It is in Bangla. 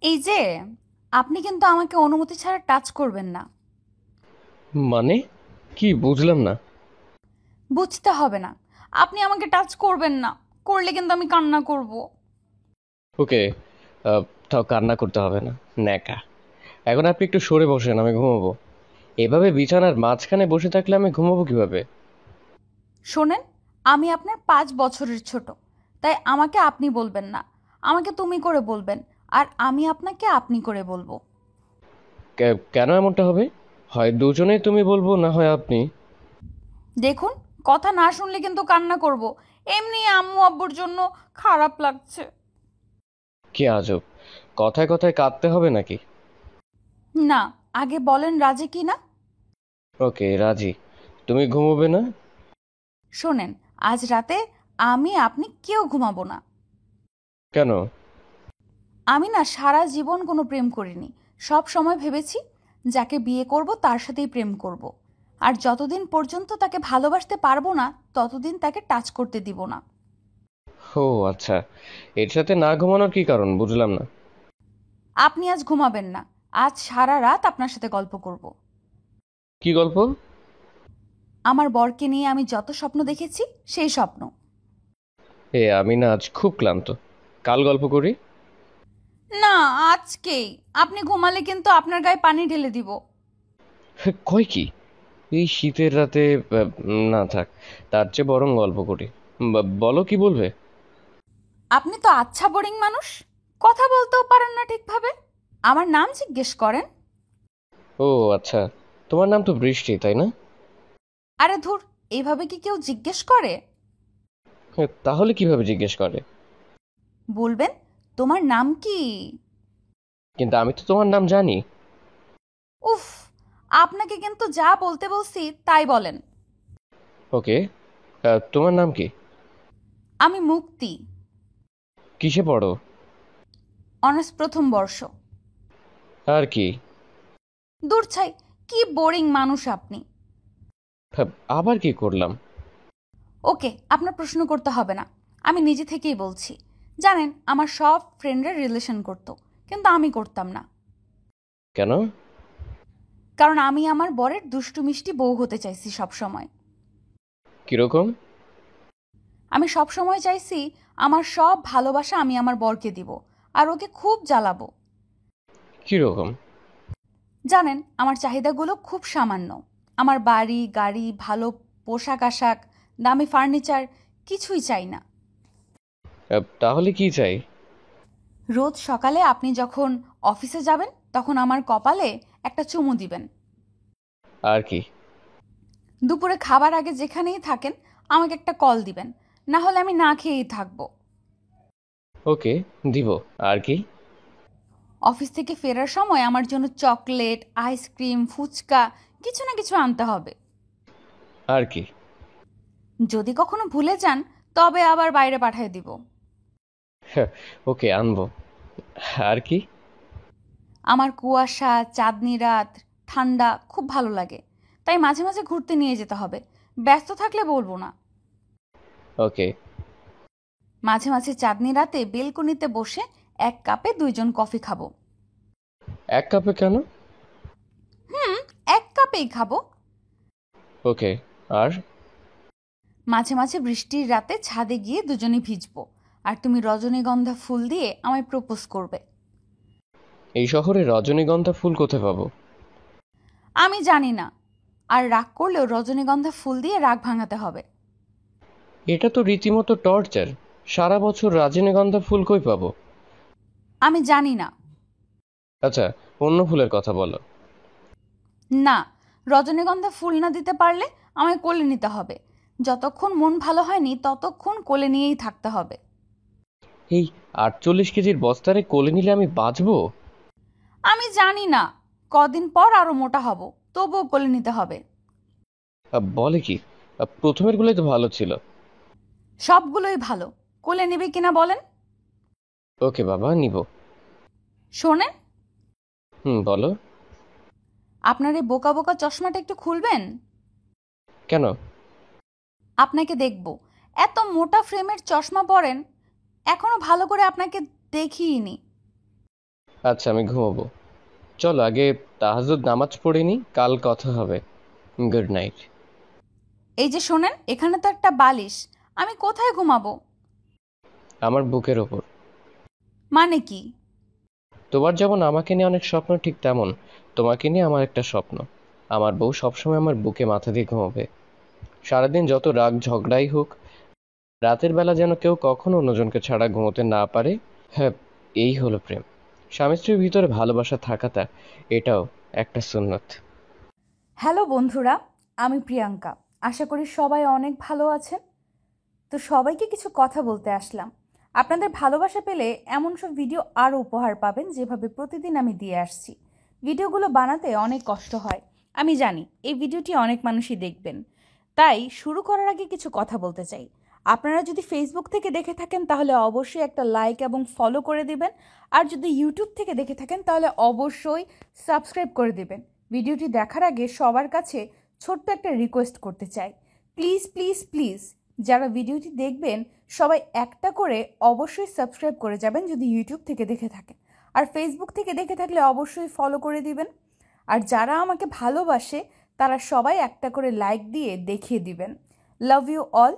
এই যে, আপনি কিন্তু আমাকে অনুমতি ছাড়া টাচ করবেন না। মানে কি বুঝলাম না। বুঝতে হবে না। আপনি আমাকে টাচ করবেন না। করলে কিন্তু আমি কান্না করব। ওকে, তাও কান্না করতে হবে না। ন্যাকা। এখন আপনি একটু সরে বসেন, আমি ঘুমাবো। এভাবে বিছানার মাঝখানে বসে থাকলে আমি ঘুমাবো কিভাবে? শোনেন, আমি আপনার 5 বছরের ছোট। তাই আমাকে আপনি বলবেন না। আমাকে তুমি করে বলবেন। আর আমি আপনাকে আপনি করে বলবো। কেন এমনটা হবে? হয় দুজনেই তুমি বলবো, না হয় আপনি। দেখুন, কথা না শুনলে কিন্তু কান্না করব। এমনি আম্মু আব্বুর জন্য খারাপ লাগছে। কি আজব! কথায় কথায় কাঁদতে হবে নাকি? না, আগে বলেন রাজি কি না। ওকে, রাজি। তুমি ঘুমোবে না? শোনেন, আজ রাতে আমি আপনি কেউ ঘুমাবো না। কেন? আমি না সারা জীবন কোনো প্রেম করিনি। সব সময় ভেবেছি যাকে বিয়ে করব তার সাথেই প্রেম করব। আর যতদিন পর্যন্ত তাকে ভালোবাসতে পারবো না ততদিন তাকে টাচ করতে দিব না। ও আচ্ছা, এর সাথে না ঘুমানোর কি কারণ বুঝলাম না। আপনি আজ ঘুমাবেন না। আজ সারা রাত আপনার সাথে গল্প করব। কি গল্প? আমার বরকে নিয়ে আমি যত স্বপ্ন দেখেছি সেই স্বপ্ন। আমি না আজ খুব ক্লান্ত। কাল গল্প করি। না, আজকেই। আপনি ঘুমালে কিন্তু আপনার গায়ে পানি ঢেলে দিব। কয় কি! এই শীতের রাতে না থাক, তার চেয়ে বরং গল্প করি। বলো, কি বলবে? আপনি তো আচ্ছা বোরিং মানুষ। কথা বলতেও পারেন না ঠিকভাবে। আমার নাম জিজ্ঞেস করেন। ও আচ্ছা, তোমার নাম তো বৃষ্টি, তাই না? আরে ধুর, এইভাবে কি কেউ জিজ্ঞেস করে? তাহলে কিভাবে জিজ্ঞেস করে? বলবেন, তোমার নাম কি? কিন্তু আমি তো তোমার নাম জানি। উফ, আপনাকে কিন্তু যা বলতে বলছি তাই বলেন। ওকে, তোমার নাম কি? আমি মুক্তি। কিসে পড়ো? অনার্স প্রথম বর্ষ। আর কি? দূর ছাই, কি বোরিং মানুষ আপনি। হ্যাঁ, আবার কি করলাম? ওকে, আপনার প্রশ্ন করতে হবে না। আমি নিজে থেকেই বলছি। জানেন, আমার সব ফ্রেন্ডরা রিলেশন করতো, কিন্তু আমি করতাম না। কেন? কারণ আমি আমার বরের দুষ্টু মিষ্টি বউ হতে চাইছি সব সময়। কিরকম? আমি সব সময় চাইছি আমার সব ভালোবাসা আমি আমার বরকে দিব। আর ওকে খুব জ্বালাবো। কিরকম? জানেন, আমার চাহিদাগুলো খুব সামান্য। আমার বাড়ি গাড়ি, ভালো পোশাক আশাক, দামি ফার্নিচার কিছুই চাই না। তাহলে কি চাই? রোজ সকালে আপনি যখন অফিসে যাবেন তখন আমার কপালে একটা চুমু দিবেন। আর কি? দুপুরে খাবার আগে যেখানেই থাকেন আমাকে একটা কল দিবেন। না হলে আমি না খেয়েই থাকবো। ওকে, দিব। আর কি? অফিস থেকে ফেরার সময় আমার জন্য চকলেট, আইসক্রিম, ফুচকা কিছু না কিছু আনতে হবে। আর কি? যদি কখনো ভুলে যান তবে আবার বাইরে পাঠিয়ে দিব। হ্যাঁ, ওকে, আনবো। আর কি? আমার কুয়াশা, চাঁদনি রাত, ঠান্ডা খুব ভালো লাগে। তাই মাঝে মাঝে ঘুরতে নিয়ে যেতে হবে। ব্যস্ত থাকলে বলবো না। ওকে। মাঝে মাঝে চাঁদনি রাতে বেলকনিতে বসে 1 কাপে 2 জন কফি খাবো। এক কাপে কেন? হুম, 1 কাপেই খাবো। ওকে। আর? মাঝে মাঝে বৃষ্টির রাতে ছাদে গিয়ে দুজনে ভিজবো। আর তুমি রজনীগন্ধা ফুল দিয়ে আমায় প্রপোজ করবে। এই শহরে রজনীগন্ধা ফুল কোথায় পাবো? আমি জানি না। আর রাগ করলেও রজনীগন্ধা ফুল দিয়ে রাগ ভাঙাতে হবে। এটা তো রীতিমতো টর্চার। সারা বছর রজনীগন্ধা ফুল কই পাবো? আমি জানি না। আচ্ছা, অন্য ফুলের কথা বলো। না, রজনীগন্ধা ফুল না দিতে পারলে আমায় কোলে নিতে হবে। যতক্ষণ মন ভালো হয়নি ততক্ষণ কোলে নিয়েই থাকতে হবে। এই 48 কেজির বস্তারে কোলে নিলে আমি বাঁচবো? আমি জানি না। কদিন পর আরো মোটা হব। তবুও কোলে নিতে হবে। বলে কি! প্রথমের গুলোই তো ভালো ছিল। সবগুলোই ভালো। কোলে নেবে কিনা বলেন। ওকে বাবা, নিব। শোনেন, হুম, বলো। আপনার এই বোকা বোকা চশমাটা একটু খুলবেন। কেন? আপনাকে দেখব। এত মোটা ফ্রেমের চশমা পরেন। এখনো ভালো করে আপনাকে দেখিনি। আচ্ছা, আমি ঘুমোবো। চলো আগে তাহাজ্জুদ নামাজ পড়ে নি, কাল কথা হবে। Good night. এই যে শোনেন, এখানে তো একটা বালিশ, আমি কোথায় ঘুমাবো? আমার বুকের ওপর। মানে কি? তোমার যেমন আমাকে নিয়ে অনেক স্বপ্ন, ঠিক তেমন তোমাকে নিয়ে আমার একটা স্বপ্ন। আমার বউ সবসময় আমার বুকে মাথা দিয়ে ঘুমাবে। সারাদিন যত রাগ ঝগড়াই হোক, রাতের বেলা যেন কেউ কখনো অন্যজনকে ছাড়া ঘুমোতে না পারে। হ্যাঁ, এই হলো প্রেম। স্বামী স্ত্রীর ভিতরে ভালোবাসা থাকাটা, এটাও একটা সুন্নত। হ্যালো বন্ধুরা, আমি প্রিয়াঙ্কা। আশা করি সবাই অনেক ভালো আছেন। তো সবাইকে কিছু কথা বলতে আসলাম। আপনাদের ভালোবাসা পেলে এমন সব ভিডিও আরও উপহার পাবেন যেভাবে প্রতিদিন আমি দিয়ে আসছি। ভিডিওগুলো বানাতে অনেক কষ্ট হয়, আমি জানি। এই ভিডিওটি অনেক মানুষই দেখবেন। তাই শুরু করার আগে কিছু কথা বলতে চাই। আপনারা যদি ফেসবুক থেকে দেখে থাকেন তাহলে অবশ্যই একটা লাইক এবং ফলো করে দিবেন। আর যদি ইউটিউব থেকে দেখে থাকেন তাহলে অবশ্যই সাবস্ক্রাইব করে দিবেন। ভিডিওটি দেখার আগে সবার কাছে ছোট্ট একটা রিকোয়েস্ট করতে চাই। প্লিজ প্লিজ প্লিজ, যারা ভিডিওটি দেখবেন সবাই একটা করে অবশ্যই সাবস্ক্রাইব করে যাবেন যদি ইউটিউব থেকে দেখে থাকেন। আর ফেসবুক থেকে দেখে থাকলে অবশ্যই ফলো করে দিবেন। আর যারা আমাকে ভালোবাসে তারা সবাই একটা করে লাইক দিয়ে দেখিয়ে দিবেন। Love you all.